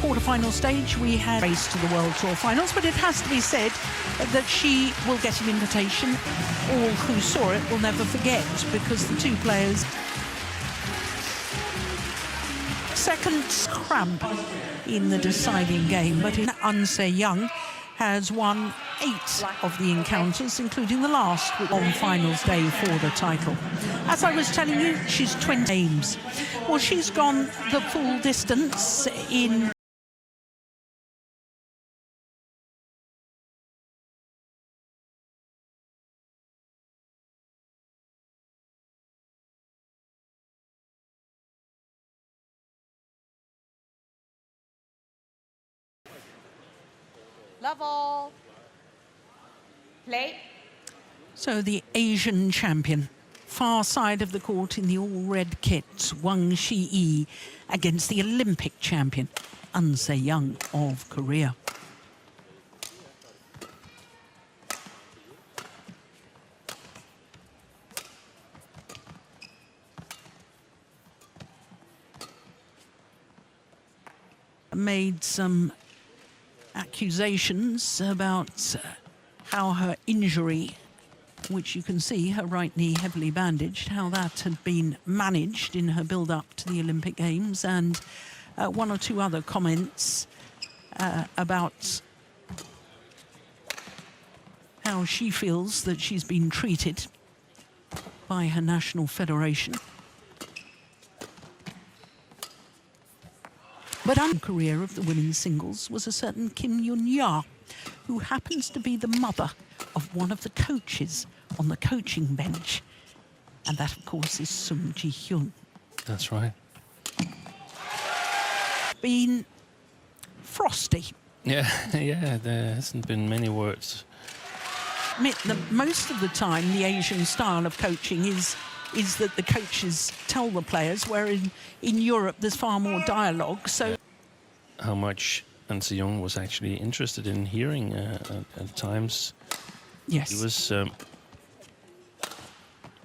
quarter-final stage, we had a race to the World Tour Finals, but it has to be said that she will get an invitation. All who saw it will never forget, because the two players... Second cramp in the deciding game, but Anseyoung has won 8 of the encounters, including the last on finals day for the title. As I was telling you, she's 20 games. Well, she's gone the full distance in... Level. Play. So the Asian champion, far side of the court in the all-red kit, Wang Zhi Yi, against the Olympic champion, Anseyoung of Korea. Made some accusations about how her injury, which you can see, her right knee heavily bandaged, how that had been managed in her build-up to the Olympic Games, and one or two other comments about how she feels that she's been treated by her national federation. But in career of the women's singles was a certain Kim Yun-ya, who happens to be the mother of one of the coaches on the coaching bench. And that, of course, is Sung Ji-hyun. That's right. Been frosty. Yeah, yeah, there hasn't been many words. Admit that most of the time the Asian style of coaching is that the coaches tell the players, where in Europe there's far more dialogue. So, how much Anseyoung was actually interested in hearing at times. yes, He was.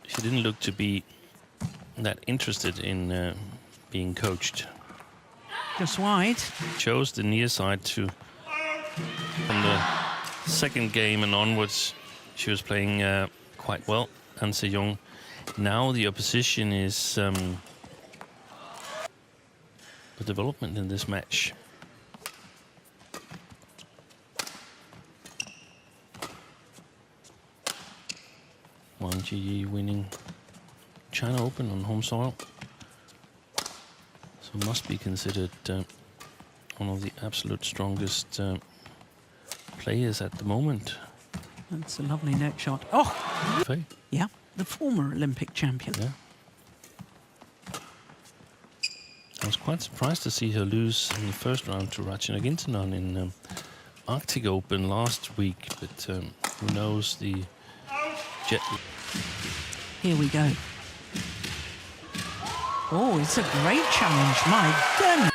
She didn't look to be that interested in being coached. just wide. Chose the near side to. From the second game and onwards, she was playing quite well. Anseyoung. Now the opposition is the development in this match. Wang Zhi Yi winning China Open on home soil, so must be considered one of the absolute strongest players at the moment. That's a lovely net shot. Oh, Okay. yeah, the former Olympic champion. Yeah. I was quite surprised to see her lose in the first round to Ratchanok Intanon in Arctic Open last week, but who knows, the jet... Here we go. Oh, it's a great challenge, my goodness.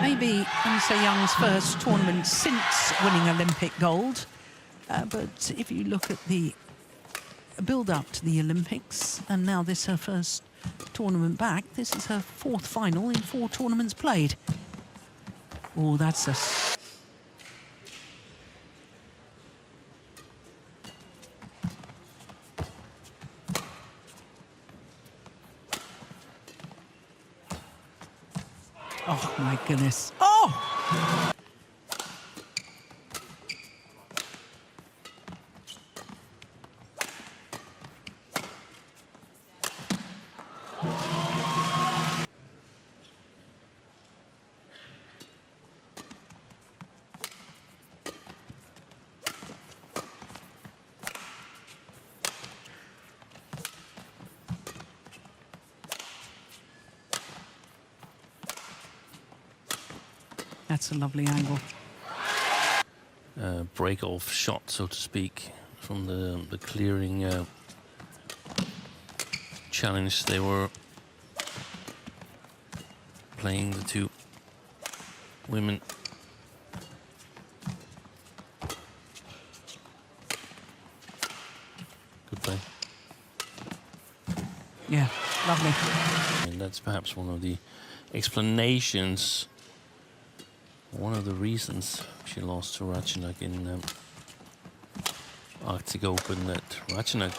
Maybe Anseyoung's first tournament since winning Olympic gold. But if you look at the build-up to the Olympics, and now this is her first tournament back, this is her 4th final in 4 tournaments played. Oh, that's a... Oh, my goodness. Oh! That's a lovely angle. Break-off shot, so to speak, from the clearing challenge they were playing, the two women. Good play. Yeah, lovely. And that's perhaps one of the explanations. One of the reasons she lost to Ratchanok in Arctic Open, that Ratchanok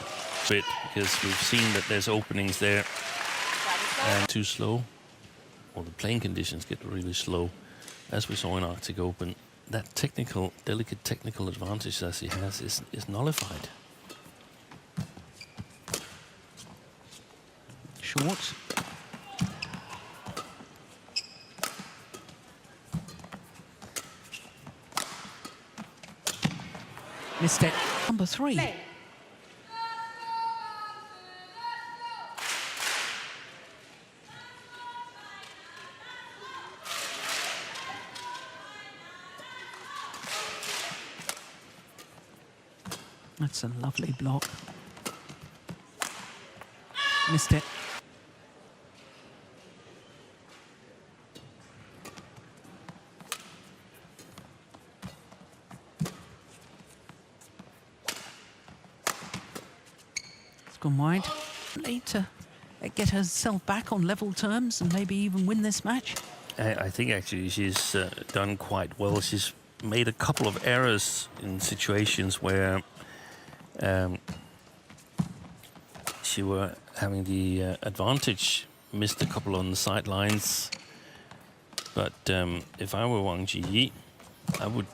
bit, because we've seen that there's openings there and too slow, or the playing conditions get really slow, as we saw in Arctic Open. That technical, delicate technical advantage that he has is nullified. Short. Missed it. Number 3. Play. That's a lovely block. Missed it. It's gone wide. Need to get herself back on level terms and maybe even win this match. I think actually she's done quite well. She's made a couple of errors in situations where she were having the advantage, missed a couple on the sidelines. But if I were Wang Zhi Yi, I would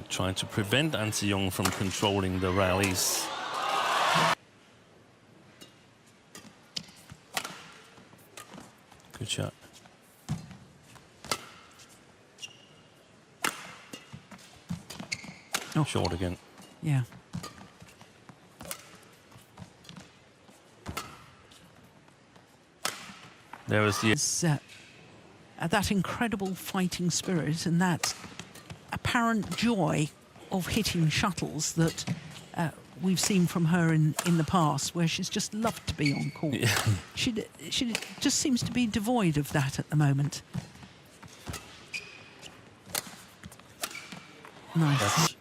try to prevent An Se-young from controlling the rallies. Good shot. Oh. Short again. Yeah. There was the It's, that incredible fighting spirit and that apparent joy of hitting shuttles that we've seen from her in the past, where she's just loved to be on court. Yeah. She just seems to be devoid of that at the moment. Nice. That's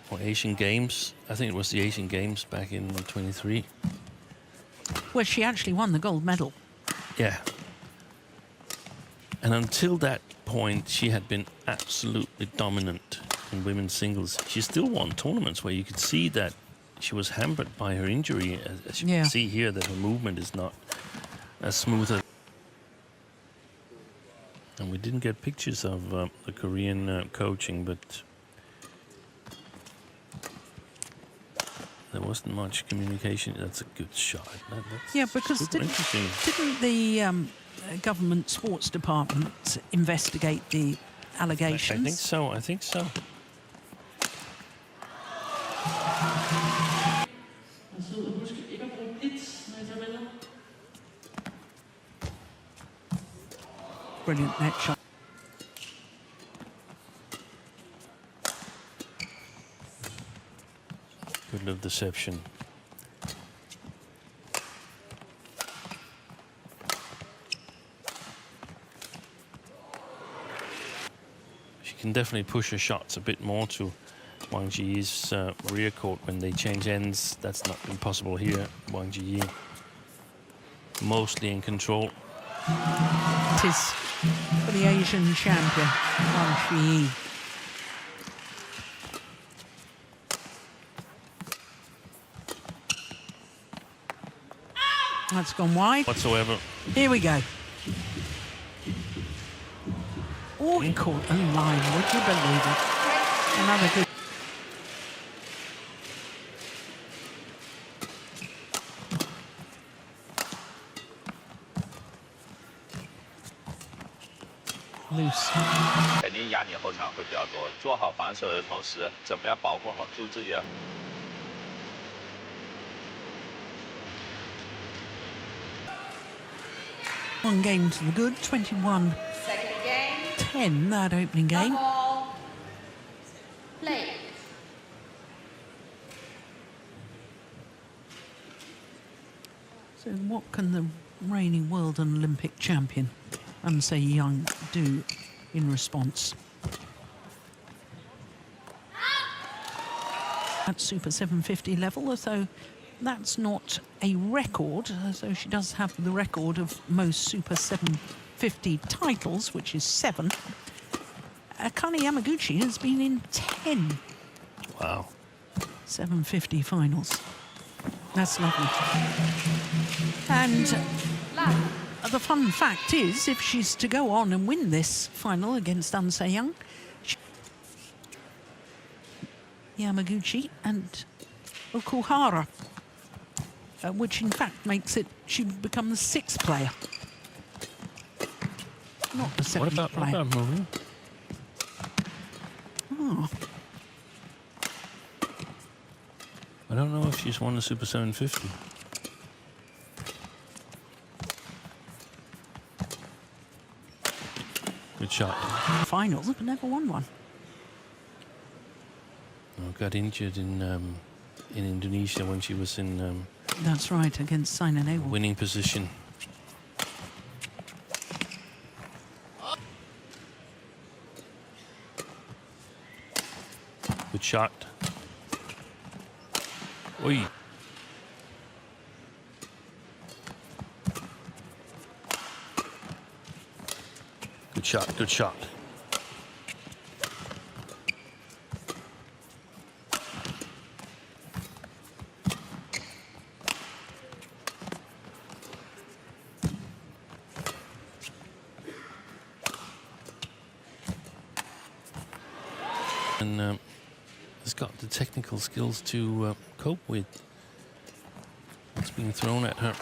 for Asian Games. I think it was the Asian Games back in 23. Where she actually won the gold medal. Yeah. And until that point, she had been absolutely dominant in women's singles. She still won tournaments where you could see that she was hampered by her injury. As you can see here, that her movement is not as smooth as. And we didn't get pictures of the Korean coaching, but there wasn't much communication. That's a good shot. That's Yeah, because super interesting. didn't the government sports department investigate the allegations? I think so. I think so. Brilliant net shot. Good little deception. She can definitely push her shots a bit more to Wang Zhi Yi's rear court when they change ends. That's not impossible here. Wang Zhi Yi mostly in control. It is for the Asian champion, Wang Zhi Yi. That's gone wide. Whatsoever. Here we go. Oh, he caught a line, would you believe it? Another good. Loose. 肯定压你后场会比较多，做好防守的同时，怎么样保护好住自己的。 One game to the good, 21-10 Second game. that opening game. Ball. Play. So what can the reigning world and Olympic champion An Se-young do in response? At Super 750 level, although that's not a record, so she does have the record of most Super 750 titles, which is 7. Akane Yamaguchi has been in 10 Wow. 750 finals. That's lovely. And the fun fact is, if she's to go on and win this final against An Se-young, Yamaguchi and Okuhara, which in fact makes it, she would become the 6th player, not the 7th player. What about Marie? Oh. I don't know if she's won the Super 750. Good shot. Finals, but never won one. Oh, got injured in Indonesia when she was in That's right, against Saina Nehwal. winning position. Good shot. Oi. Good shot, good shot. And has got the technical skills to cope with what's being thrown at her.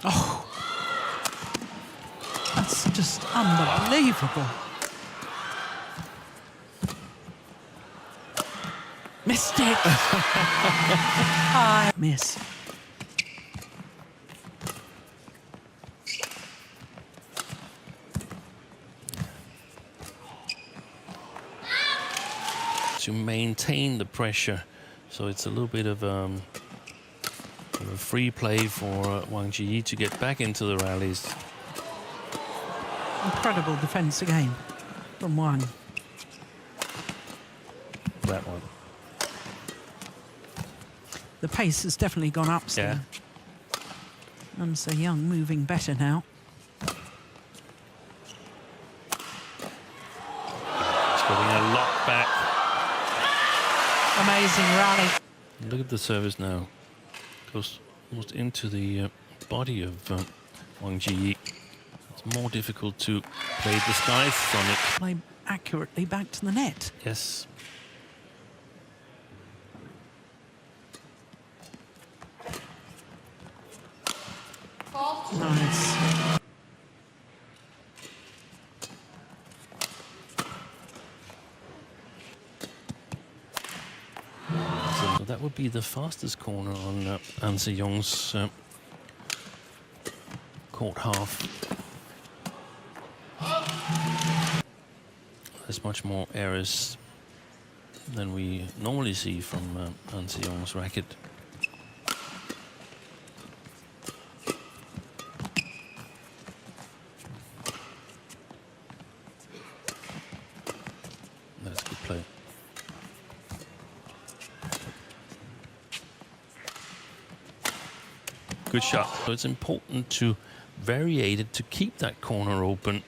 Oh, that's just unbelievable. Mistake. I miss. To maintain the pressure, so it's a little bit of a free play for Wang Zhi Yi to get back into the rallies. Incredible defence again from Wang. That one. The pace has definitely gone up still. Yeah. An Se-young moving better now. It's getting a lot back. Amazing rally. Look at the service now. Goes almost into the body of Wang Zhi Yi. It's more difficult to play disguise on it. Play accurately back to the net. Yes. Nice. So that would be the fastest corner on An Se-young's court half. There's much more errors than we normally see from An Se-young's racket. That's good play. Good shot. So it's important to variate it to keep that corner open.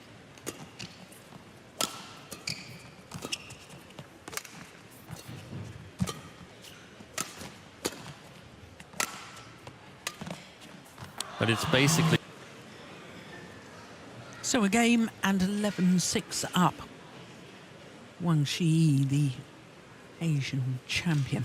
But it's basically... So a game and 11-6 up. Wang Zhi Yi, the Asian champion.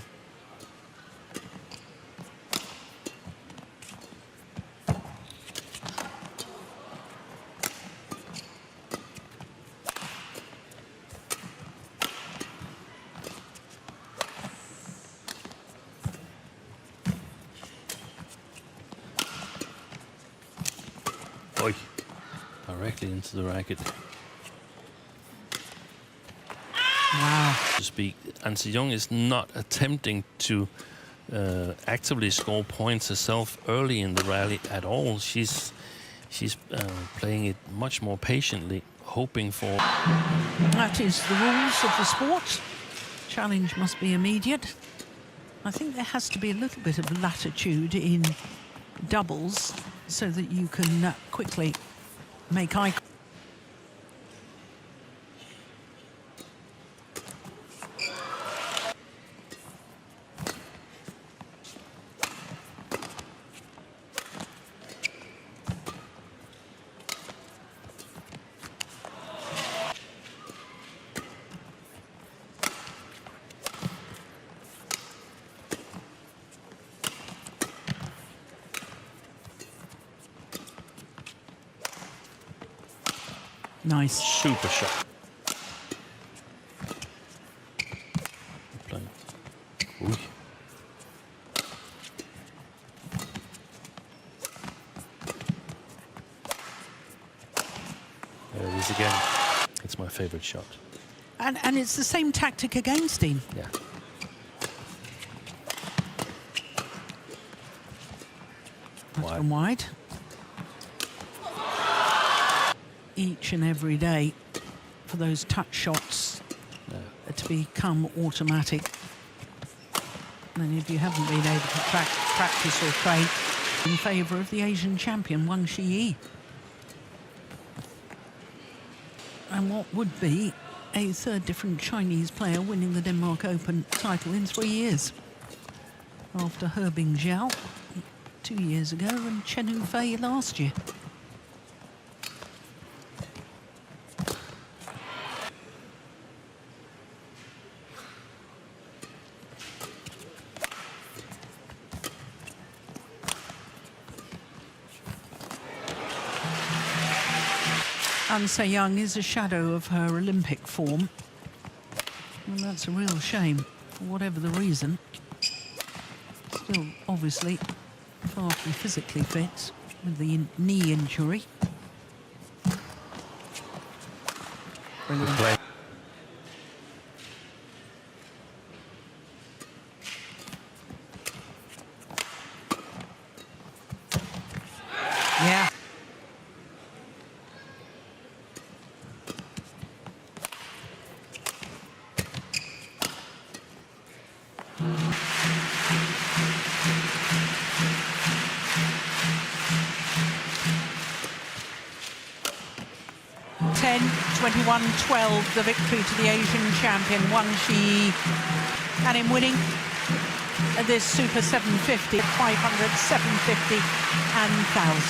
Oi. Directly into the racket. Wow. To speak, An Se-young is not attempting to actively score points herself early in the rally at all. She's playing it much more patiently. hoping for. That is the rules of the sport. Challenge must be immediate. I think there has to be a little bit of latitude in doubles so that you can quickly make eye contact. Nice. Super shot. Ooh. There it is again. It's my favorite shot. And it's the same tactic again, Steen. Yeah. That's gone wide. Each and every day for those touch shots to become automatic. And if you haven't been able to practice or train, in favour of the Asian champion, Wang Zhi Yi. And what would be a third different Chinese player winning the Denmark Open title in 3 years. After Herbing Zhao 2 years ago and Chen Yufei last year. Anse-Young is a shadow of her Olympic form. And that's a real shame, for whatever the reason. Still, obviously, far from physically fit with the knee injury. Brilliant. Yeah. (10, 21, 12), the victory to the Asian champion, Wang Zhi Yi. And in winning this Super 750, 500, 750 and 1,000.